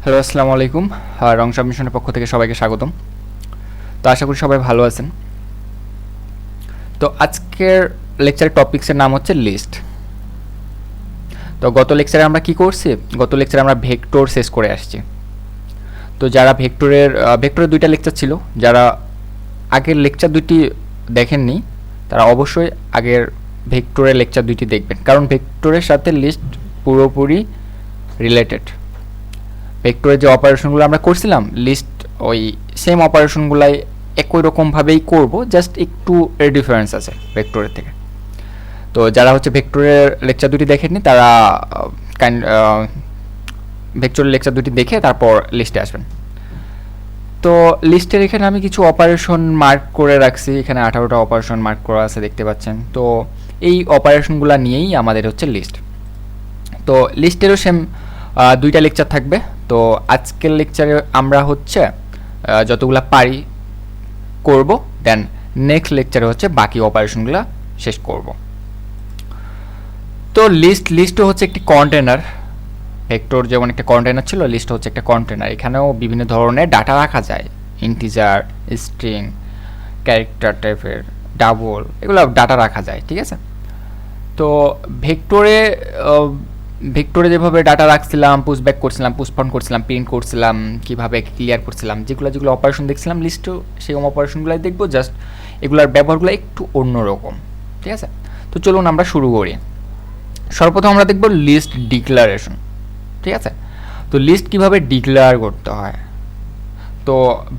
Hello, আসসালামু আলাইকুম। রং সাবমিশনের পক্ষ থেকে সবাইকে স্বাগতম। তো আশা করি সবাই ভালো আছেন। তো আজকের লেকচারের টপিক্সের নাম হচ্ছে লিস্ট। তো গত লেকচারে আমরা কি করছি? গত লেকচারে আমরা ভেক্টর শেষ করে আসছি। তো যারা ভেক্টরের দুইটা লেকচার ছিল, যারা আগের লেকচার দুইটি দেখেননি তারা অবশ্যই আগের ভেক্টরের লেকচার দুইটি দেখবেন, কারণ ভেক্টরের সাথে লিস্ট পুরোপুরি রিলেটেড। ভেক্টরের যে অপারেশনগুলো আমরা করছিলাম, লিস্ট ওই সেম অপারেশনগুলাই একই রকমভাবেই করব, জাস্ট একটু ডিফারেন্স আছে ভেক্টরের থেকে। তো যারা হচ্ছে ভেক্টরের লেকচার দুটি দেখেননি তারা ভেক্টরের লেকচার দুটি দেখে তারপর লিস্টে আসবেন। তো লিস্টের এখানে আমি কিছু অপারেশন মার্ক করে রাখছি, এখানে 18টা অপারেশন মার্ক করা আছে দেখতে পাচ্ছেন। তো এই অপারেশনগুলো নিয়েই আমাদের হচ্ছে লিস্ট। তো লিস্টেরও সেম দুইটা লেকচার থাকবে। তো আজকের লেকচারে আমরা হচ্ছে যতগুলা পারি করব, দেন নেক্সট লেকচারে হচ্ছে বাকি অপারেশনগুলো শেষ করব। তো লিস্টও হচ্ছে একটি কন্টেনার। ভেক্টর যেমন একটা কন্টেনার ছিল, লিস্ট হচ্ছে একটা কন্টেনার। এখানেও বিভিন্ন ধরনের ডাটা রাখা যায়, ইন্টিজার, স্ট্রিং, ক্যারেক্টার টাইপের, ডাবল, এগুলো ডাটা রাখা যায়, ঠিক আছে। তো ভেক্টরে যেভাবে ডাটা রাখছিলাম, পুশ ব্যাক করছিলাম, পুশ ফ্রন্ট করছিলাম, প্রিন্ট করছিলাম, কীভাবে ক্লিয়ার করছিলাম, যেগুলো অপারেশন দেখছিলাম লিস্টও সেরকম অপারেশনগুলোই দেখবো, জাস্ট এগুলোর ব্যবহারগুলো একটু অন্যরকম, ঠিক আছে। তো চলুন আমরা শুরু করি। সর্বপ্রথম আমরা দেখব লিস্ট ডিক্লারেশন, ঠিক আছে। তো লিস্ট কিভাবে ডিক্লেয়ার করতে হয়, তো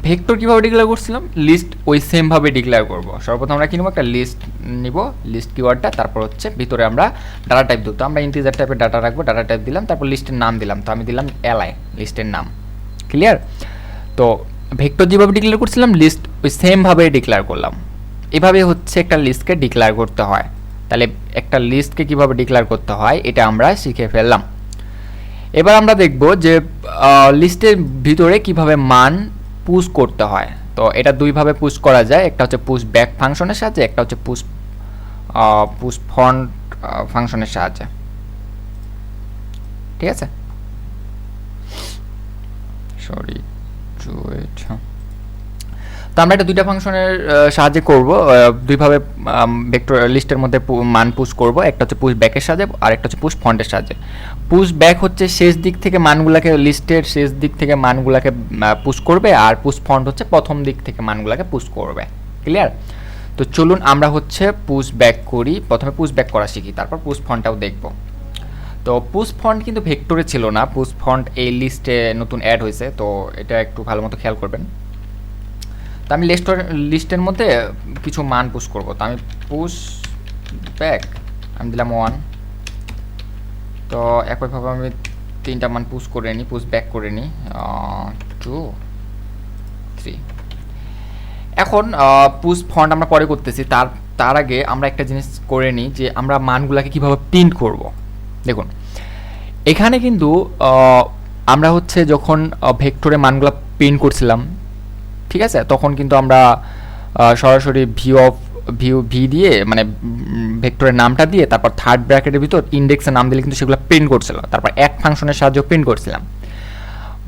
ভেক্টর কীভাবে ডিক্লেয়ার করছিলাম, লিস্ট ওই সেমভাবে ডিক্লেয়ার করব। সর্বপ্রথম আমরা কী নেব, একটা লিস্ট নিব, লিস্ট কিওয়ার্ডটা, তারপর হচ্ছে ভিতরে আমরা ডাটা টাইপ দেবো। তো আমরা ইন্টিজার টাইপের ডাটা রাখবো, ডাটা টাইপ দিলাম, তারপর লিস্টের নাম দিলাম। তো আমি দিলাম এলআই, লিস্টের নাম, ক্লিয়ার। তো ভেক্টর যেভাবে ডিক্লেয়ার করছিলাম, লিস্ট ওই সেমভাবে ডিক্লেয়ার করলাম। এভাবে হচ্ছে একটা লিস্টকে ডিক্লেয়ার করতে হয়। তাহলে একটা লিস্টকে কীভাবে ডিক্লেয়ার করতে হয় এটা আমরা শিখে ফেললাম। এবার আমরা দেখব যে লিস্টের ভিতরে কিভাবে মান পুশ করতে হয়। তো এটা দুইভাবে পুশ করা যায়, একটা হচ্ছে পুশ ব্যাক ফাংশনের সাহায্যে, একটা হচ্ছে পুশ ফ্রন্ট ফাংশনের সাহায্যে, ঠিক আছে। সরি, তো আমরা এটা দুইটা ফাংশনের সাহায্যে করব, দুইভাবে ভেক্টর লিস্টের মধ্যে মান পুশ করব। একটা হচ্ছে পুশ ব্যাকের সাহায্যে, আর একটা হচ্ছে পুশ ফ্রন্টের সাহায্যে। পুশ ব্যাক হচ্ছে শেষ দিক থেকে মানগুলোকে, লিস্টের শেষ দিক থেকে মানগুলোকে পুশ করবে, আর পুশ ফ্রন্ট হচ্ছে প্রথম দিক থেকে মানগুলোকে পুশ করবে, ক্লিয়ার। তো চলুন আমরা হচ্ছে পুশ ব্যাক করি, প্রথমে পুশ ব্যাক করা শিখি, তারপর পুশ ফ্রন্টটাও দেখব। তো পুশ ফ্রন্ট কিন্তু ভেক্টরে ছিল না, পুশ ফ্রন্ট এই লিস্টে নতুন অ্যাড হয়েছে, তো এটা একটু ভালো মতো খেয়াল করবেন। তো আমি লিস্টের মধ্যে কিছু মান পুশ করব। তো আমি পুশ ব্যাক আমি দিলাম 1। তো একইভাবে আমি 3টা মান পুশ করে নিই, পুশ ব্যাক করে নিই 2 3। এখন পুশ ফ্রন্ট আমরা পরে করতেছি, তার আগে আমরা একটা জিনিস করে নিই, যে আমরা মানগুলোকে কীভাবে প্রিন্ট করব। দেখুন এখানে কিন্তু আমরা হচ্ছে যখন ভেক্টরে মানগুলো প্রিন্ট করছিলাম, ঠিক আছে, তখন কিন্তু আমরা সরাসরি ভি দিয়ে, মানে ভেক্টরের নামটা দিয়ে, তারপর থার্ড ব্র্যাকেটের ভিতর ইন্ডেক্সের নাম দিলে কিন্তু সেগুলো প্রিন্ট করছিল, তারপর এক ফাংশনের সাহায্যে প্রিন্ট করছিলাম।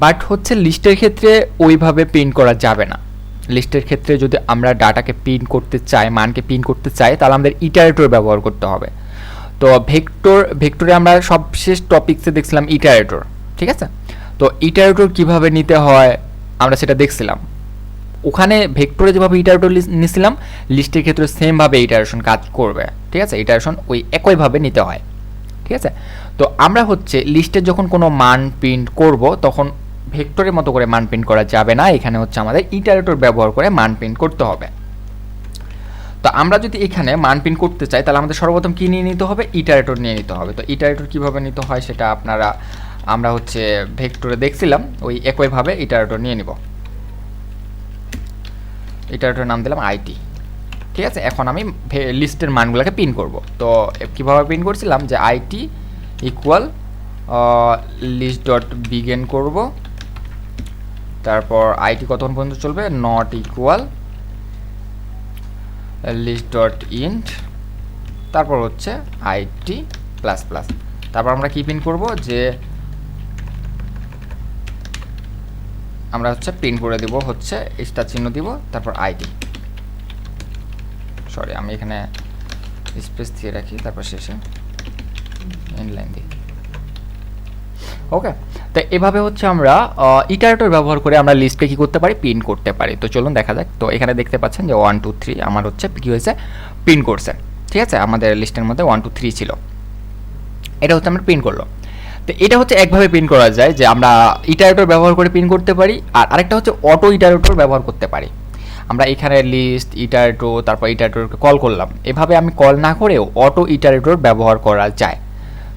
বাট হচ্ছে লিস্টের ক্ষেত্রে ওইভাবে প্রিন্ট করা যাবে না। লিস্টের ক্ষেত্রে যদি আমরা ডাটাকে প্রিন্ট করতে চাই, মানকে প্রিন্ট করতে চাই, তাহলে আমাদের ইটারেটর ব্যবহার করতে হবে। তো ভেক্টরে আমরা সবশেষ টপিক্সে দেখছিলাম ইটারেটর, ঠিক আছে। তো ইটারেটর কিভাবে নিতে হয় আমরা সেটা দেখছিলাম। ওখানে ভেক্টরে যেভাবে ইটারেটর নিছিলাম, লিস্টের ক্ষেত্রে সেমভাবে ইটারেশন কাজ করবে, ঠিক আছে। ইটারেশন ওই একইভাবে নিতে হয়, ঠিক আছে। তো আমরা হচ্ছে লিস্টের যখন কোনো মান প্রিন্ট করব, তখন ভেক্টরের মতো করে মান প্রিন্ট করা যাবে না, এখানে হচ্ছে আমাদের ইটারেটর ব্যবহার করে মান প্রিন্ট করতে হবে। তো আমরা যদি এখানে মান প্রিন্ট করতে চাই, তাহলে আমাদের সর্বপ্রথম কী নিয়ে নিতে হবে, ইটারেটর নিয়ে নিতে হবে। তো ইটারেটর কীভাবে নিতে হয় সেটা আমরা হচ্ছে ভেক্টরে দেখছিলাম, ওই একইভাবে ইটারেটর নিয়ে নিব। ইটারেটর নাম দিলাম আইটি, ঠিক আছে। এখন আমি লিস্টের মানগুলোকে প্রিন্ট করব। তো কীভাবে প্রিন্ট করছিলাম, যে IT equal list dot begin করব, তারপর আইটি কতক্ষণ পর্যন্ত চলবে, not equal list dot end, তারপর হচ্ছে আইটি প্লাস প্লাস। তারপর আমরা কি প্রিন্ট করব, যে আমরা হচ্ছে প্রিন্ট করে দিব হচ্ছে স্টার চিহ্ন দিব, তারপর আইডি, সরি আমি এখানে স্পেস দিয়ে রাখি, তারপর শেষে ইনলাইন দিই। ওকে, তো এভাবে হচ্ছে আমরা ইটারেটর ব্যবহার করে আমরা লিস্টে কি করতে পারি, প্রিন্ট করতে পারি। তো চলুন দেখা যাক। তো এখানে দেখতে পাচ্ছেন যে 1 2 3 আমার হচ্ছে কি হয়েছে, প্রিন্ট করছে। ঠিক আছে, আমাদের লিস্টের মধ্যে 1 2 3 ছিল, এটা হচ্ছে আমরা প্রিন্ট করলো। তো এটা হচ্ছে একভাবে প্রিন্ট করা যায় যে আমরা ইটারেটর ব্যবহার করে প্রিন্ট করতে পারি, আর আরেকটা হচ্ছে অটো ইটারেটর ব্যবহার করতে পারি। আমরা এখানে লিস্ট ইটারেটর তারপর ইটারেটরকে কল করলাম, এভাবে আমি কল না করেও অটো ইটারেটর ব্যবহার করা যায়।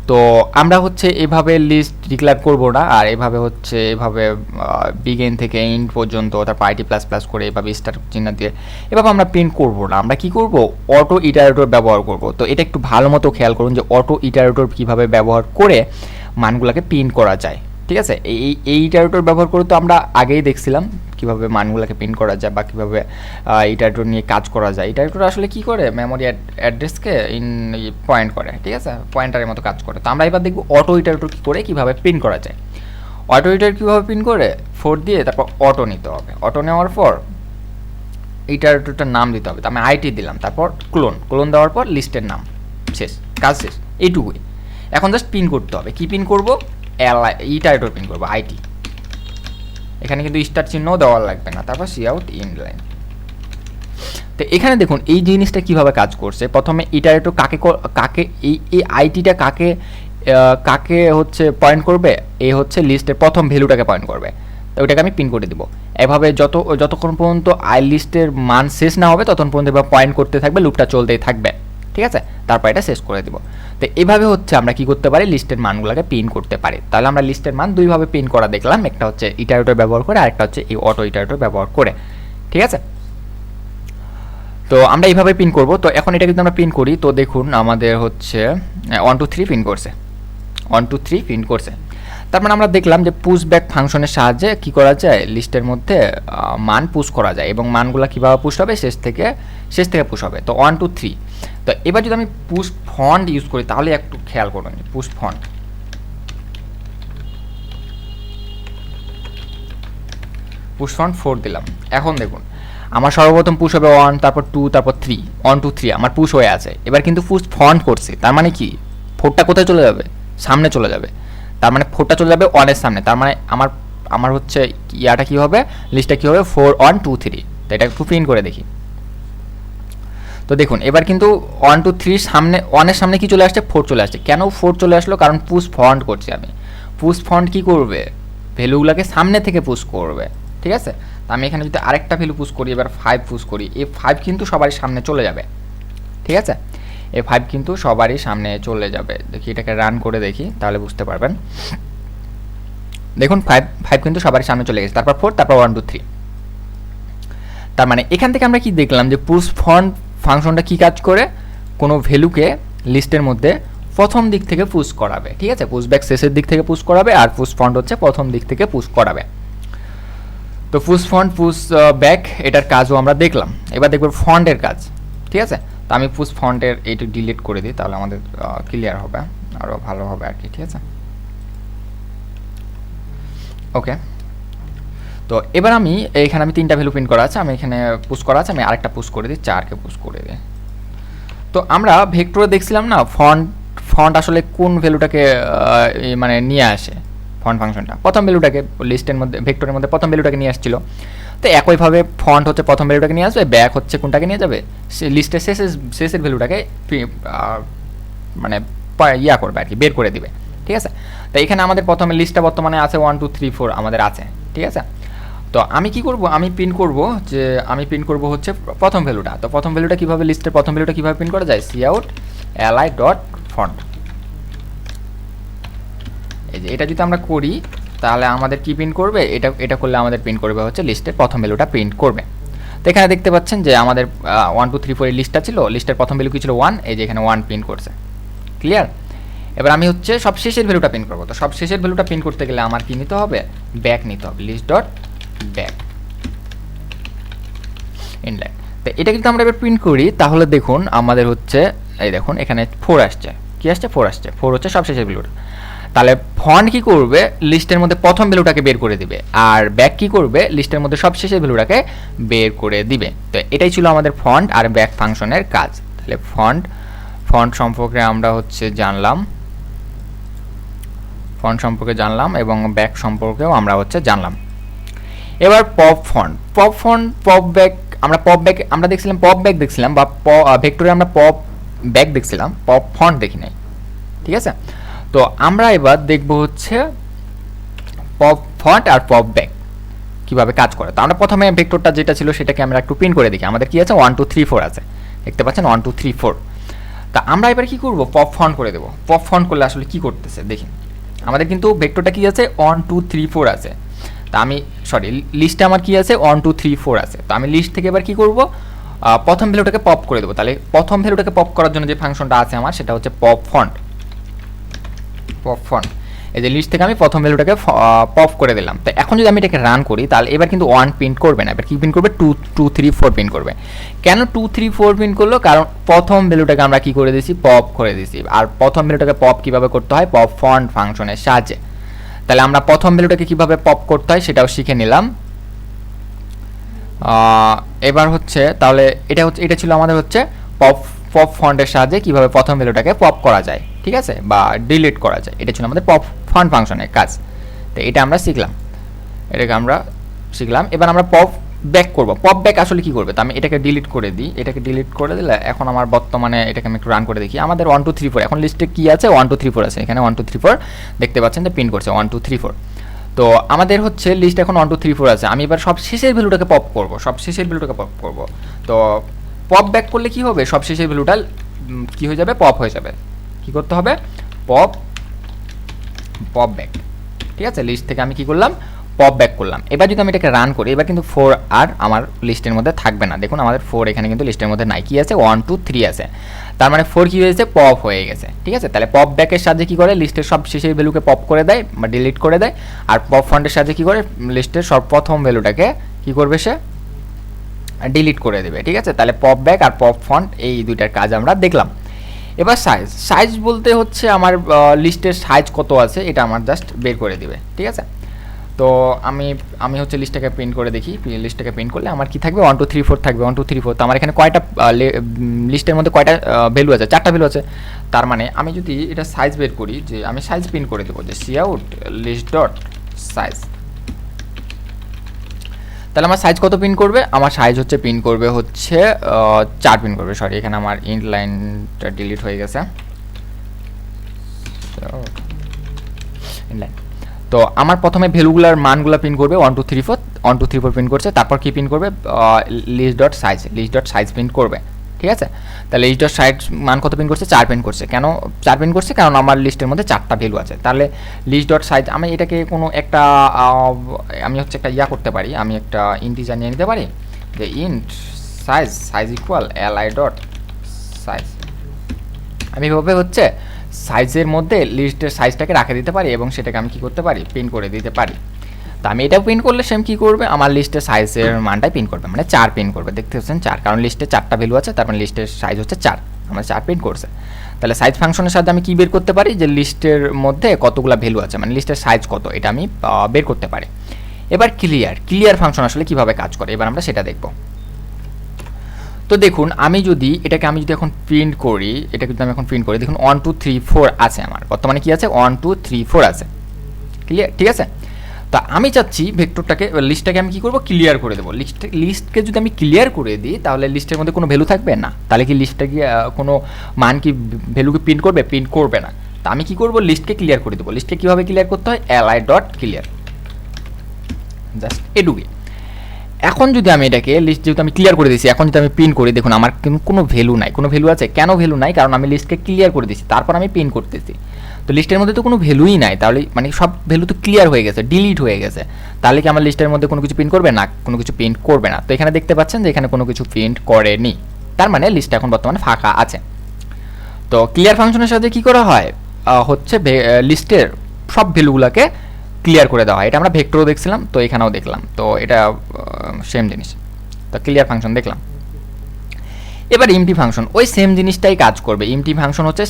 তো আমরা হচ্ছে এভাবে লিস্ট ডিক্লেয়ার করব না, আর এভাবে হচ্ছে এভাবে বিগিন থেকে এন্ড পর্যন্ত তারপর আইটি প্লাস প্লাস করে এভাবে স্টার চিহ্ন দিয়ে এভাবে আমরা প্রিন্ট করব না। আমরা কি করব, অটো ইটারেটর ব্যবহার করব। তো এটা একটু ভালো মতো খেয়াল করুন যে অটো ইটারেটর কীভাবে ব্যবহার করে মানগুলোকে প্রিন্ট করা যায়। ঠিক আছে, এই ইটারেটর ব্যবহার করে তো আমরা আগেই দেখছিলাম কীভাবে মানগুলোকে প্রিন্ট করা যায় বা কীভাবে ইটারেটর নিয়ে কাজ করা যায়। ইটারেটর আসলে কি করে, মেমোরি অ্যাড্রেসকে পয়েন্ট করে, ঠিক আছে, পয়েন্টারের মতো কাজ করে। তো আমরা এবার দেখব অটো ইটারেটর কী করে কীভাবে প্রিন্ট করা যায়। অটো ইটারেটর কীভাবে প্রিন্ট করে, 4 দিয়ে তারপর অটো নিতে হবে। অটো নেওয়ার পর ইটারেটরটার নাম দিতে হবে, তো আমি আইটি দিলাম, তারপর ক্লোন দেওয়ার পর লিস্টের নাম, শেষ, কাজ শেষ, এইটুকুই। এখন জাস্ট প্রিন্ট করতে হবে। কি প্রিন্ট করবো, ইটারেটর প্রিন্ট করবো, আইটি। এখানে কিন্তু স্টার চিহ্ন দেওয়া লাগবে না, তারপর সি আউট ইনলাইন। তো এখানে দেখুন এই জিনিসটা কিভাবে কাজ করছে। প্রথমে ইটারেটর কাকে এই আইটিটা কাকে হচ্ছে পয়েন্ট করবে, এই হচ্ছে লিস্টের প্রথম ভ্যালুটাকে পয়েন্ট করবে। তো ওইটাকে আমি পিন করে দিব। এভাবে যতক্ষণ পর্যন্ত আই লিস্টের মান শেষ না হবে ততক্ষণ পর্যন্ত এবার পয়েন্ট করতে থাকবে, লুপটা চলতেই থাকবে। ঠিক আছে, তারপর এটা শেষ করে দিব। তো এভাবে হচ্ছে আমরা কি করতে পারি, লিস্টের মানগুলোকে প্রিন্ট করতে পারি। তাহলে আমরা লিস্টের মান দুইভাবে প্রিন্ট করা দেখলাম, একটা হচ্ছে ইটারেটর ব্যবহার করে, আরেকটা হচ্ছে এই অটো ইটারেটর ব্যবহার করে। ঠিক আছে, তো আমরা এইভাবে প্রিন্ট করব। তো এখন এটা কিন্তু আমরা প্রিন্ট করি, তো দেখুন আমাদের হচ্ছে 1 2 3 প্রিন্ট করছে, 1 2 3 প্রিন্ট করছে। তারপর আমরা দেখলাম যে পুশ ব্যাক ফাংশনের সাহায্যে কি করা যায়, লিস্টের মধ্যে মান পুশ করা যায়, এবং মানগুলো কীভাবে পুশ হবে, শেষ থেকে পুশ হবে। তো 1 2 3। তো এবার যদি আমি পুশ ফন্ট ইউজ করি তাহলে একটু খেয়াল করবেন, পুশ ফন্ট, পুশ ফন্ট 4 দিলাম। এখন দেখুন আমার সর্বপ্রথম পুশ হবে 1, তারপর 2, তারপর 3, 1 2 3 আমার পুশ হয়ে আছে। এবার কিন্তু পুশ ফন্ট করছে, তার মানে কি 4টা কোথায় চলে যাবে, সামনে চলে যাবে। তার মানে 4টা চলে যাবে 1 এর সামনে, তার মানে আমার হচ্ছে ইয়াটা কি হবে, লিস্টটা কি হবে, 4 1 2 3। তো এটা একটু প্রিন্ট করে দেখি। তো দেখুন এবার কিন্তু 1 2 3 সামনে, 1 এর সামনে কি চলে আসছে, 4 চলে আসছে। কেন 4 চলে আসলো, কারণ পুশ ফন্ট করছি আমি। পুশ ফন্ট কি করবে, ভ্যালুগুলোকে সামনে থেকে পুশ করবে। ঠিক আছে, তো আমি এখানে যদি আরেকটা ভ্যালু পুশ করি, এবার 5 পুশ করি, এই 5 কিন্তু সবারই সামনে চলে যাবে। ঠিক আছে, এই 5 কিন্তু সবারই সামনে চলে যাবে। দেখি এটাকে রান করে দেখি, তাহলে বুঝতে পারবেন। দেখুন 5 কিন্তু সবারই সামনে চলে গেছে, তারপর 4, তারপর 1 2 3। তার মানে এখান থেকে আমরা কি দেখলাম যে পুশ ফন্ট ফাংশনটা কি কাজ করে, কোনো ভ্যালুকে লিস্টের মধ্যে প্রথম দিক থেকে পুশ করাবে। ঠিক আছে, পুশ ব্যাক শেষের দিক থেকে পুশ করাবে, আর পুশ ফন্ট হচ্ছে প্রথম দিক থেকে পুশ করাবে। তো পুশ ফন্ট পুশ ব্যাক এটার কাজও আমরা দেখলাম। এবার দেখব ফন্টের কাজ। ঠিক আছে, তো আমি পুশ ফন্টের এইটা ডিলিট করে দিই, তাহলে আমাদের ক্লিয়ার হবে, আরও ভালো হবে আর কি। ঠিক আছে, ওকে। তো এবার আমি এখানে আমি 3টা ভ্যালু প্রিন্ট করা আছে, আমি এখানে পুশ করা আছে, আমি আরেকটা পুশ করে দিই, 4কে পুশ করে দিই। তো আমরা ভেক্টরে দেখছিলাম না ফন্ট আসলে কোন ভ্যালুটাকে মানে নিয়ে আসে, ফন্ট ফাংশনটা প্রথম ভ্যালুটাকে লিস্টের মধ্যে, ভেক্টরের মধ্যে প্রথম ভ্যালুটাকে নিয়ে আসছিল। তো একইভাবে ফন্ট হচ্ছে প্রথম ভ্যালুটাকে নিয়ে আসবে, ব্যাক হচ্ছে কোনটাকে নিয়ে যাবে, সে লিস্টের শেষের ভ্যালুটাকে মানে ইয়া করবে আর কি, বের করে দিবে। ঠিক আছে, তো এখানে আমাদের প্রথমে লিস্টটা বর্তমানে আছে 1 2 3 4 আমাদের আছে। ঠিক আছে, তো আমি কি করব, আমি প্রিন্ট করব হচ্ছে প্রথম ভ্যালুটা। তো প্রথম ভ্যালুটা কিভাবে, লিস্টের প্রথম ভ্যালুটা কিভাবে প্রিন্ট করা যায়, cout li dot front. এই যে এটা যদি আমরা করি তাহলে আমাদের কি প্রিন্ট করবে, এটা করলে আমাদের প্রিন্ট করবে হচ্ছে লিস্টের প্রথম ভ্যালুটা প্রিন্ট করবে। তো এখানে দেখতে পাচ্ছেন যে আমাদের 1 2 3 4 এর লিস্টটা ছিল, লিস্টের প্রথম ভ্যালু কি ছিল 1, এই যে এখানে 1 প্রিন্ট করছে। ক্লিয়ার, এবার আমি হচ্ছে সব শেষের ভ্যালুটা প্রিন্ট করবো। তো সব শেষের ভ্যালুটা প্রিন্ট করতে গেলে আমার কি নিতে হবে, ব্যাক নিতে হবে, লিস্ট ডট ব্যাক ইনলাইন। তো এটা যদি আমরা এবার প্রিন্ট করি তাহলে দেখুন আমাদের হচ্ছে এই দেখুন এখানে 4 আসছে, কি আসছে, 4 আসছে, 4 হচ্ছে সব শেষের ভ্যালুটা। তাহলে ফন্ট কি করবে, লিস্টের মধ্যে প্রথম ভ্যালুটাকে বের করে দিবে, আর ব্যাক কি করবে, লিস্টের মধ্যে সবশেষের ভ্যালুটাকে বের করে দিবে। তো এটাই ছিল আমাদের ফন্ট আর ব্যাক ফাংশনের কাজ। তাহলে ফন্ট সম্পর্কে আমরা হচ্ছে জানলাম, ফন্ট সম্পর্কে জানলাম এবং ব্যাক সম্পর্কেও আমরা হচ্ছে জানলাম। এবার পপ ব্যাক, আমরা দেখছিলাম পপ ব্যাক দেখছিলাম, বা ভেক্টরে আমরা পপ ব্যাক দেখছিলাম, পপ ফন্ট দেখি নাই, ঠিক আছে। তো আমরা এবার দেখব হচ্ছে পপ ফন্ট আর পপ ব্যাক কিভাবে কাজ করে। তো আমরা প্রথমে ভেক্টরটা যেটা ছিল সেটাকে আমরা একটু প্রিন্ট করে দেখি। আমাদের কি আছে 1 2 3 4 আছে, দেখতে পাচ্ছেন 1 2 3 4। তা আমরা এবার কি করব, পপ ফন্ট করে দেব। পপ ফন্ট করলে আসলে কি করতেছে দেখি। আমাদের কিন্তু ভেক্টরটা কি আছে 1 2 3 4 আছে। তা আমি লিস্টে আমার কি আছে 1 2 3 4 আছে। তো আমি লিস্ট থেকে এবার কি করব, প্রথম ভ্যালুটাকে পপ করে দেবো। তাহলে প্রথম ভ্যালুটাকে পপ করার জন্য যে ফাংশনটা আছে আমার সেটা হচ্ছে পপ ফন্ট। এই যে লিস্ট থেকে আমি প্রথম ভ্যালুটাকে পপ করে দিলাম। তো এখন যদি আমি এটাকে রান করি তাহলে এবার কিন্তু 1 প্রিন্ট করবে না, এবার কি প্রিন্ট করবে 2 2 3 4 প্রিন্ট করবে। কেন 2 3 4 প্রিন্ট করলো, কারণ প্রথম ভ্যালুটাকে আমরা কি করে দিয়েছি, পপ করে দিয়েছি। আর প্রথম ভ্যালুটাকে পপ কিভাবে করতে হয়, পপ ফন্ট ফাংশনের সাহায্যে। তাহলে আমরা প্রথম ভ্যালুটাকে কিভাবে পপ করতে হয় সেটাও শিখে নিলাম। এবার হচ্ছে তাহলে এটা ছিল আমাদের হচ্ছে পপ ফন্টের সাহায্যে কিভাবে প্রথম ভ্যালুটাকে পপ করা যায়, ঠিক আছে, বা ডিলিট করা যায়। এটা ছিল আমাদের পপ ফন্ট ফাংশনের কাজ। তো এটা আমরা শিখলাম, এবার আমরা পপ ব্যাক করব। পপ ব্যাক আসলে কি করবে, তো আমি এটাকে ডিলিট করে দিই। এটাকে ডিলিট করে দিলে এখন আমার বর্তমানে এটাকে আমি একটু রান করে দেখি। আমাদের 1 2 3 4 এখন লিস্টে কি আছে 1 2 3 4 আছে। এখানে 1 2 3 4 দেখতে পাচ্ছেন যে প্রিন্ট করছে 1 2 3 4। তো আমাদের হচ্ছে লিস্ট এখন 1 2 3 4 আছে। আমি এবার সব শেষের ভ্যালুটাকে পপ করব। তো পপ ব্যাক করলে কি হবে, সব শেষের ভ্যালুটা কি হয়ে যাবে, পপ হয়ে যাবে। কি করতে হবে, পপ ব্যাক, ঠিক আছে। লিস্ট থেকে আমি কি করলাম, পপ ব্যাক করলাম। এবার যদি আমি এটাকে রান করি, এবার কিন্তু 4 আর আমার লিস্টের মধ্যে থাকবে না। দেখুন আমাদের 4 এখানে কিন্তু লিস্টের মধ্যে নাই, কি আছে 1 2 3 আছে। তার মানে 4 কি হয়েছে, পপ হয়ে গেছে, ঠিক আছে। তাহলে পপ ব্যাকের সাহায্যে কি করে, লিস্টের সব শেষের ভ্যালুকে পপ করে দেয় বা ডিলিট করে দেয়। আর পপ ফন্টের সাহায্যে কি করে, লিস্টের সব প্রথম ভ্যালুটাকে কি করবে, সে ডিলিট করে দেবে, ঠিক আছে। তাহলে পপ ব্যাক আর পপ ফন্ট এই দুইটার কাজ আমরা দেখলাম। এবার সাইজ বলতে হচ্ছে আমার লিস্টের সাইজ কত আছে এটা আমার জাস্ট বের করে দিবে, ঠিক আছে। তো আমি হচ্ছে লিস্টটাকে প্রিন্ট করে দেখি। লিস্টটাকে প্রিন্ট করলে আমার কি থাকবে 1 2 3 4 থাকবে 1 2 3 4। তো আমার এখানে কয়টা লিস্টের মধ্যে কয়টা ভ্যালু আছে, 4টা ভ্যালু আছে। তার মানে আমি যদি এটা সাইজ বের করি, যে আমি সাইজ প্রিন্ট করে দেবো যে কাউট লিস্ট ডট সাইজ, তাহলে আমার সাইজ কত প্রিন্ট করবে, আমার সাইজ হচ্ছে প্রিন্ট করবে হচ্ছে 4 প্রিন্ট করবে। সরি, এখানে আমার ইন্ট লাইনটা ডিলিট হয়ে গেছে। তো আমার প্রথমে ভ্যালুগুলার মানগুলো প্রিন্ট করবে 1 2 3 4 1 2 3 4 প্রিন্ট করছে। তারপর কি প্রিন্ট করবে, লিস্ট ডট সাইজ প্রিন্ট করবে, ঠিক আছে। তাহলে লিস্ট ডট সাইজ মান কত প্রিন্ট করছে, 4 প্রিন্ট করছে। কেন 4 প্রিন্ট করছে, কারণ আমার লিস্টের মধ্যে 4টা ভ্যালু আছে। তাহলে লিস্ট ডট সাইজ, আমি এটাকে কোনো একটা আমি হচ্ছে একটা করতে পারি, আমি একটা ইন্টিজার নিয়ে নিতে পারি যে int size equal li dot size. আমি এভাবে হচ্ছে সাইজের মধ্যে লিস্টের সাইজটাকে রাখে দিতে পারি এবং সেটাকে আমি কি করতে পারি, প্রিন্ট করে দিতে পারি। তো আমি এটা প্রিন্ট করলে সেম কি করবে, আমার লিস্টের সাইজের মানটাই প্রিন্ট করবে, মানে 4 প্রিন্ট করবে। দেখতে পাচ্ছেন 4, কারণ লিস্টে 4টা ভ্যালু আছে, তার মানে লিস্টের সাইজ হচ্ছে 4, আমার 4 প্রিন্ট করছে। তাহলে সাইজ ফাংশনের সাথে আমি কি বের করতে পারি, যে লিস্টের মধ্যে কতগুলো ভ্যালু আছে, মানে লিস্টের সাইজ কত, এটা আমি বের করতে পারি। এবার ক্লিয়ার ফাংশন আসলে কিভাবে কাজ করে, এবার আমরা সেটা দেখব। তো দেখুন আমি যদি এখন প্রিন্ট করি, দেখুন 1 2 3 4 আছে, আমার বর্তমানে কি আছে 1 2 3 4 আছে, ক্লিয়ার, ঠিক আছে। তো আমি চাচ্ছি লিস্টটাকে আমি কি করব, ক্লিয়ার করে দেবো। লিস্টকে যদি আমি ক্লিয়ার করে দিই তাহলে লিস্টের মধ্যে কোনো ভ্যালু থাকবে না, তাহলে কি লিস্টটা কি কোনো মান কি ভ্যালুকে প্রিন্ট করবে না। তো আমি কি করব, লিস্টকে ক্লিয়ার করে দেবো। লিস্টকে কিভাবে ক্লিয়ার করতে হয়, li ডট ক্লিয়ার, জাস্ট এটুকুই। এখন যদি আমি এটাকে লিস্ট যেহেতু আমি ক্লিয়ার করে দিয়েছি, এখন যদি আমি প্রিন্ট করি, দেখুন আমার কোনো ভ্যালু নাই। কোনো ভ্যালু আছে, কেন ভ্যালু নাই, কারণ আমি লিস্টকে ক্লিয়ার করে দিয়েছি, তারপর আমি প্রিন্ট করতেছি। তো লিস্টের মধ্যে তো কোনো ভ্যালুই নাই, তাহলে মানে সব ভ্যালু তো ক্লিয়ার হয়ে গেছে, ডিলিট হয়ে গেছে। তাহলে কি আমার লিস্টের মধ্যে কোনো কিছু প্রিন্ট করবে না, কোনো কিছু প্রিন্ট করবে না। তো এখানে দেখতে পাচ্ছেন যে এখানে কোনো কিছু প্রিন্ট করেনি, তার মানে লিস্টটা এখন বর্তমানে ফাঁকা আছে। তো ক্লিয়ার ফাংশনের সাথে কি করা হয়, হচ্ছে লিস্টের সব ভ্যালুগুলোকে ক্লিয়ার করে দেওয়া হয়। এটা আমরা ভেক্টরও দেখছিলাম, তো এখানেও দেখলাম, তো এটা সেম জিনিস। তো ক্লিয়ার ফাংশন দেখলাম। এবার এমটি ফাংশন ওই সেম জিনিসটাই কাজ করবে। এমটি ফাংশন হচ্ছে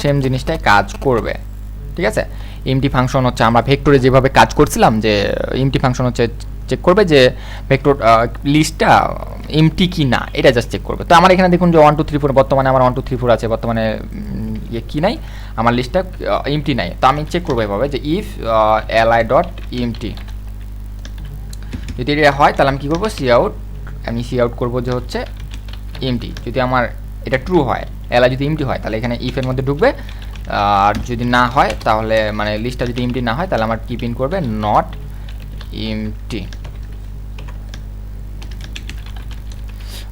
সেম জিনিসটাই কাজ করবে, ঠিক আছে। এমটি ফাংশন হচ্ছে আমরা ভেক্টরে যেভাবে কাজ করছিলাম, যে এমটি ফাংশন হচ্ছে চেক করবে যে ভেক্টর লিস্টটা এমটি কি না, এটা জাস্ট চেক করবে। তো আমার এখানে দেখুন যে 1 2 3 4 বর্তমানে আমার 1 2 3 4 আছে, বর্তমানে ইয়ে কি নাই, আমার লিস্টটা এমটি নাই। তো আমি চেক করবো এভাবে যে ইফ li ডট এমটি, যদি এটা হয় তাহলে আমি কী করবো, সি আউট, আমি সি আউট করবো যে হচ্ছে এমটি। যদি আমার এটা ট্রু হয়, li যদি এমটি হয় তাহলে এখানে ইফের মধ্যে ঢুকবে, আর যদি না হয় তাহলে মানে লিস্টটা যদি এমটি না হয় তাহলে আমার কি প্রিন্ট করবে, নট এমটি।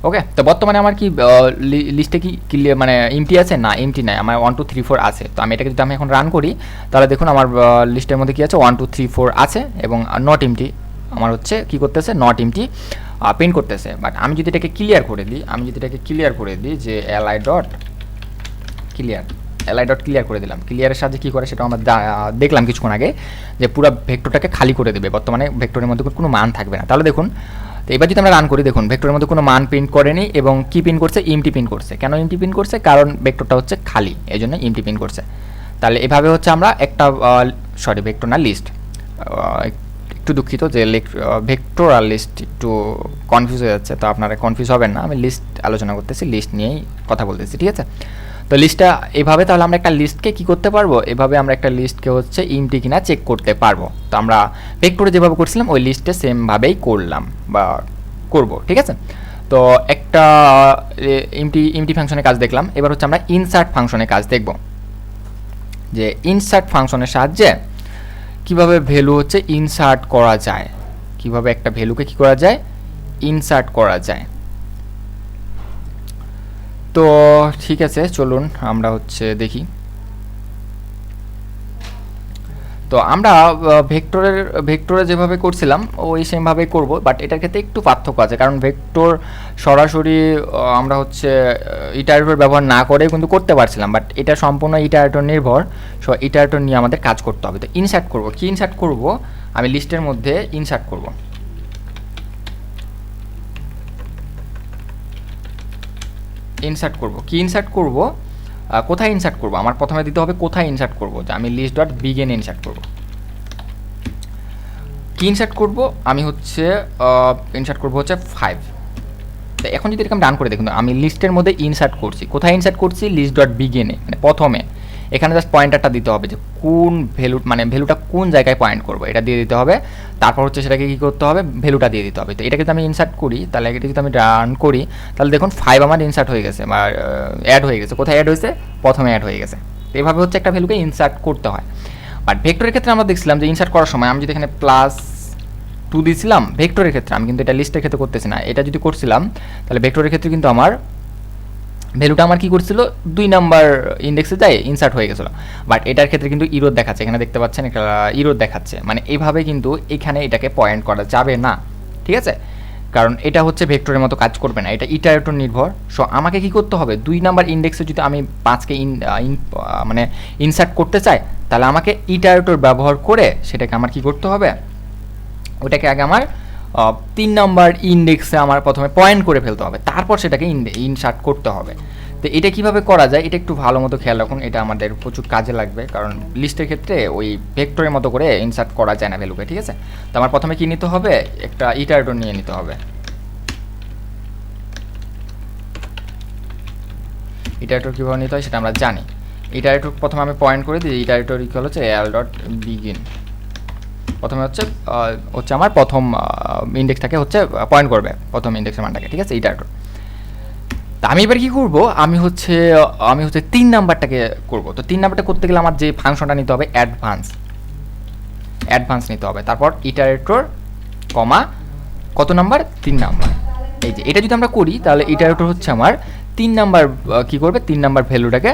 ওকে, তো বর্তমানে আমার কি লিস্টে কি ক্লিয়ার মানে এমটি আছে, না এমটি নাই, আমার 1 2 3 4 আছে। তো আমি এটাকে যদি আমি এখন রান করি তাহলে দেখুন আমার লিস্টের মধ্যে কি আছে, 1 2 3 4 আছে এবং নট এমটি আমার হচ্ছে কি করতেছে, নট এমটি প্রিন্ট করতেছে। বাট আমি যদি এটাকে ক্লিয়ার করে দিই, যে li ডট ক্লিয়ার করে দিলাম, ক্লিয়ারের সাহায্যে কী করে সেটা আমরা দেখলাম কিছুক্ষণ আগে, যে পুরো ভেক্টরটাকে খালি করে দেবে, বর্তমানে ভেক্টরের মধ্যে কোনো মান থাকবে না। তাহলে দেখুন, তো এবার যদি আমরা রান করি, দেখুন ভেক্টরের মধ্যে কোনো মান প্রিন্ট করেনি এবং কি প্রিন্ট করছে, এমটি প্রিন্ট করছে। কেন এমটি প্রিন্ট করছে, কারণ ভেক্টরটা হচ্ছে খালি, এই জন্য এমটি প্রিন্ট করছে। তাহলে এভাবে হচ্ছে আমরা একটা ভেক্টর না লিস্ট, একটু দুঃখিত যে ভেক্টর আর লিস্ট একটু কনফিউজ হয়ে যাচ্ছে, তো আপনারা কনফিউজ হবেন না, আমি লিস্ট আলোচনা করতেছি, লিস্ট নিয়েই কথা বলতেছি, ঠিক আছে। তো লিস্টটা এভাবে, তাহলে আমরা একটা লিস্টকে কী করতে পারবো, এভাবে আমরা একটা লিস্টকে হচ্ছে এমটি কিনা চেক করতে পারবো। তো আমরা ভেক্টরে যেভাবে করছিলাম ওই লিস্টে সেমভাবেই করলাম বা করব, ঠিক আছে। তো একটা এমটি ফাংশনের কাজ দেখলাম, এবার হচ্ছে আমরা ইনসার্ট ফাংশনের কাজ দেখব, যে ইনসার্ট ফাংশনের সাহায্যে কিভাবে ভ্যালু হচ্ছে ইনসার্ট করা যায়, কিভাবে একটা ভ্যালুকে কি করা যায়, ইনসার্ট করা যায়। তো ঠিক আছে, চলুন আমরা হচ্ছে দেখি। তো আমরা ভেক্টরে যেভাবে করছিলাম ওই সেমভাবেই করব, বাট এটার ক্ষেত্রে একটু পার্থক্য আছে, কারণ ভেক্টর সরাসরি আমরা হচ্ছে ইটারেটর ব্যবহার না করে কিন্তু করতে পারছিলাম, বাট এটা সম্পূর্ণ ইটারেটর নির্ভর। সো ইটারেটর নিয়ে আমাদের কাজ করতে হবে। তো ইনসার্ট করব, কি ইনসার্ট করব, আমি লিস্টের মধ্যে ইনসার্ট করব, কি ইনসার্ট করব, কোথায় ইনসার্ট করব, আমার প্রথমে দিতে হবে কোথায় ইনসার্ট করব, যে আমি লিস্ট ডট বিগিন ইনসার্ট করব। কি ইনসার্ট করব, আমি হচ্ছে ইনসার্ট করব হচ্ছে 5। তো এখন যদি এরকম ডান করে দেখুন, আমি লিস্টের মধ্যে ইনসার্ট করছি, কোথায় ইনসার্ট করছি, লিস্ট ডট বিগিনে, মানে প্রথমে। এখানে জাস্ট পয়েন্টারটা দিতে হবে, যে কোন ভ্যালু, মানে ভ্যালুটা কোন জায়গায় পয়েন্ট করবো এটা দিয়ে দিতে হবে। তারপর হচ্ছে সেটাকে কী করতে হবে, ভ্যালুটা দিয়ে দিতে হবে। তো এটাকে যদি আমি ইনসার্ট করি, তাহলে এটা যদি আমি রান করি, তাহলে দেখুন 5 আমার ইনসার্ট হয়ে গেছে বা অ্যাড হয়ে গেছে। কোথায় অ্যাড হয়েছে, প্রথমে অ্যাড হয়ে গেছে। তো এভাবে হচ্ছে একটা ভ্যালুকে ইনসার্ট করতে হয়। বাট ভেক্টরের ক্ষেত্রে আমরা দেখছিলাম যে ইনসার্ট করার সময় আমি যদি এখানে +2 দিয়েছিলাম, ভেক্টরের ক্ষেত্রে আমি কিন্তু এটা লিস্টের ক্ষেত্রে করতেছি না, এটা যদি করছিলাম তাহলে ভেক্টরের ক্ষেত্রে কিন্তু আমার ভ্যালুটা আমার কি করছিল, 2 নাম্বার ইন্ডেক্সে যায় ইনসার্ট হয়ে গেছিলো। বাট এটার ক্ষেত্রে কিন্তু ইরোর দেখাচ্ছে, এখানে দেখতে পাচ্ছেন একটা ইরোর দেখাচ্ছে, মানে এইভাবে কিন্তু এখানে এটাকে পয়েন্ট করা যাবে না, ঠিক আছে। কারণ এটা হচ্ছে ভেক্টরের মতো কাজ করবে না, এটা ইটারেটর নির্ভর। সো আমাকে কি করতে হবে, 2 নাম্বার ইন্ডেক্সে যদি আমি 5কে মানে ইনসার্ট করতে চাই, তাহলে আমাকে ইটারেটর ব্যবহার করে সেটাকে আমার কি করতে হবে, ওইটাকে আগে আমার 3 নাম্বার ইন্ডেক্সে আমার প্রথমে পয়েন্ট করে ফেলতে হবে, তারপর সেটাকে ইনসার্ট করতে হবে। তো এটা কিভাবে করা যায় এটা একটু ভালো মতো খেয়াল রাখুন, এটা আমাদের প্রচুর কাজে লাগবে, কারণ লিস্টের ক্ষেত্রে ওই ভেক্টরের মতো করে ইনসার্ট করা যায় না ভ্যালুকে, ঠিক আছে। তো আমার প্রথমে কি নিতে হবে, একটা ইটারেটর নিয়ে নিতে হবে। ইটারেটর কীভাবে নিতে হয় সেটা আমরা জানি। ইটারেটর প্রথমে আমি পয়েন্ট করে দিই, ইটারেটর ইকুয়াল হচ্ছে এল ডট বিগিন। প্রথমে হচ্ছে আমার প্রথম ইন্ডেক্সটাকে হচ্ছে পয়েন্ট করবে, প্রথম ইন্ডেক্সের মানটাকে, ঠিক আছে, ইটারেটর। তা আমি এবার কী করবো, আমি হচ্ছে 3 নাম্বারটাকে করব। তো 3 নাম্বারটা করতে গেলে আমার যে ফাংশনটা নিতে হবে অ্যাডভান্স নিতে হবে। তারপর ইটারেটর কমা কত নাম্বার, 3 নাম্বার। এই যে এটা যদি আমরা করি তাহলে ইটারেটর হচ্ছে আমার 3 নাম্বার কী করবে, 3 নাম্বার ভ্যালুটাকে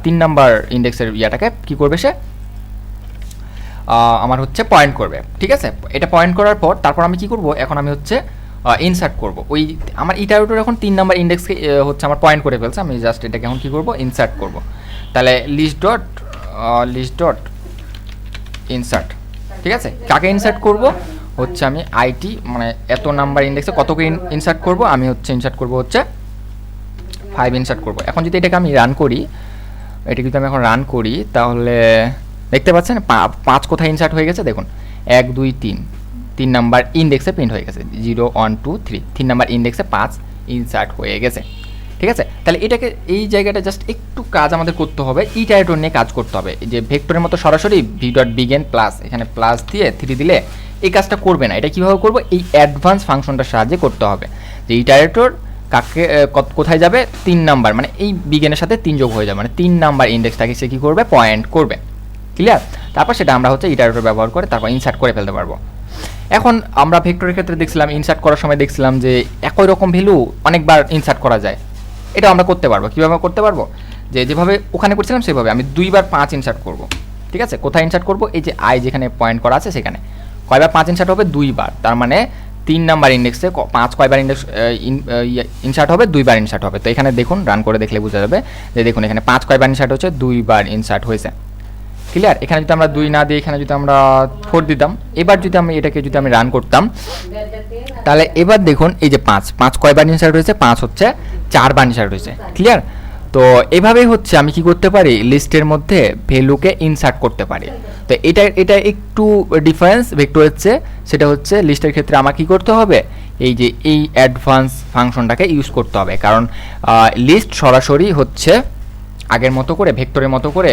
3 নাম্বার ইন্ডেক্সের ইয়াটাকে কী করবে, সে আমার হচ্ছে পয়েন্ট করবে, ঠিক আছে। এটা পয়েন্ট করার পর তারপর আমি কি করব, এখন আমি হচ্ছে ইনসার্ট করব। ওই আমার ইটারেটর এখন 3 নাম্বার ইন্ডেক্সকে হচ্ছে আমার পয়েন্ট করে ফেলছে, আমি জাস্ট এটাকে এখন কী করব, ইনসার্ট করব। তাহলে লিস্ট ডট ইনসার্ট, ঠিক আছে। কাকে ইনসার্ট করব, হচ্ছে আমি আইটি মানে এত নাম্বার ইন্ডেক্সে কতকে ইনসার্ট করব, আমি হচ্ছে ইনসার্ট করব হচ্ছে 5 ইনসার্ট করব। এখন যদি এটাকে আমি রান করি, এটা যদি আমি এখন রান করি তাহলে দেখতে পাচ্ছেন 5 কোথায় ইনসার্ট হয়ে গেছে দেখুন, 1 2 3, 3 নাম্বার ইন্ডেক্সে প্রিন্ট হয়ে গেছে, 0 1 2 3, 3 নাম্বার ইন্ডেক্সে 5 ইনসার্ট হয়ে গেছে। ঠিক আছে, তাহলে এটাকে এই জায়গাটা জাস্ট একটু কাজ আমাদের করতে হবে, ইটারেটর নিয়ে কাজ করতে হবে। যে ভেক্টরের মতো সরাসরি v.begin প্লাস এখানে প্লাস দিয়ে 3 দিলে এই কাজটা করবে না। এটা কীভাবে করবো, এই অ্যাডভান্স ফাংশনটার সাহায্যে করতে হবে। যে ইটারেটর কাকে কোথায় যাবে, 3 নাম্বার, মানে এই বিগেনের সাথে 3 যোগ হয়ে যাবে, মানে 3 নাম্বার ইন্ডেক্সটাকে সে কী করবে, পয়েন্ট করবে। ক্লিয়ার? তারপর সেটা আমরা হচ্ছে ইটারেটর ব্যবহার করে তারপর ইনসার্ট করে ফেলতে পারবো। এখন আমরা ভেক্টরের ক্ষেত্রে দেখছিলাম, ইনসার্ট করার সময় দেখছিলাম যে একই রকম ভ্যালু অনেকবার ইনসার্ট করা যায়। এটা আমরা করতে পারবো। কীভাবে করতে পারবো, যে যেভাবে ওখানে করছিলাম সেভাবে আমি 2 বার 5 ইনসার্ট করব। ঠিক আছে, কোথায় ইনসার্ট করব, এই যে আই যেখানে পয়েন্ট করা আছে সেখানে কয়বার 5 ইনসার্ট হবে, 2 বার। তার মানে 3 নাম্বার ইন্ডেক্সে 5 কয়বার ইন্ডেক্স ইনসার্ট হবে, 2 বার ইনসার্ট হবে। তো এখানে দেখুন, রান করে দেখলে বোঝা যাবে যে দেখুন এখানে 5 কয়বার ইনসার্ট হচ্ছে, 2 বার ইনসার্ট হয়েছে। ক্লিয়ার? এখানে যদি আমরা 2 না দিই, এখানে যদি আমরা 4 দিতাম, এবার যদি আমি এটাকে যদি আমি রান করতাম, তাহলে এবার দেখুন এই যে 5 কয়বার ইনসার্ট হয়েছে, 5 হচ্ছে 4 বার ইনসার্ট হয়েছে। ক্লিয়ার? তো এভাবেই হচ্ছে আমি কি করতে পারি, লিস্টের মধ্যে ভ্যালুকে ইনসার্ট করতে পারি। তো এটা একটু ডিফারেন্স ভেক্টর হচ্ছে, সেটা হচ্ছে লিস্টের ক্ষেত্রে আমার কি করতে হবে, এই যে এই অ্যাডভান্স ফাংশনটাকে ইউজ করতে হবে। কারণ লিস্ট সরাসরি হচ্ছে আগের মতো করে ভেক্টরের মতো করে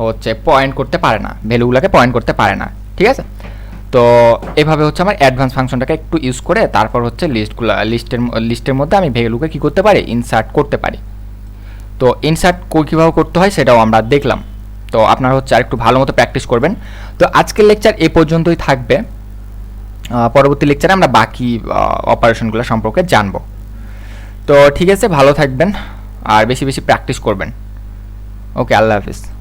হচ্ছে পয়েন্ট করতে পারে না, ভ্যালুগুলোকে পয়েন্ট করতে পারে না। ঠিক আছে, তো এভাবে হচ্ছে আমার অ্যাডভান্স ফাংশনটাকে একটু ইউজ করে তারপর হচ্ছে লিস্টের মধ্যে আমি ভ্যালুকে কী করতে পারি, ইনসার্ট করতে পারি। তো ইনসার্ট কীভাবে করতে হয় সেটাও আমরা দেখলাম। তো আপনারা হচ্ছে আর একটু ভালো মতো প্র্যাকটিস করবেন। তো আজকের লেকচার এ পর্যন্তই থাকবে। পরবর্তী লেকচারে আমরা বাকি অপারেশনগুলো সম্পর্কে জানবো। তো ঠিক আছে, ভালো থাকবেন আর বেশি বেশি প্র্যাকটিস করবেন। ওকে, আল্লাহ হাফিজ।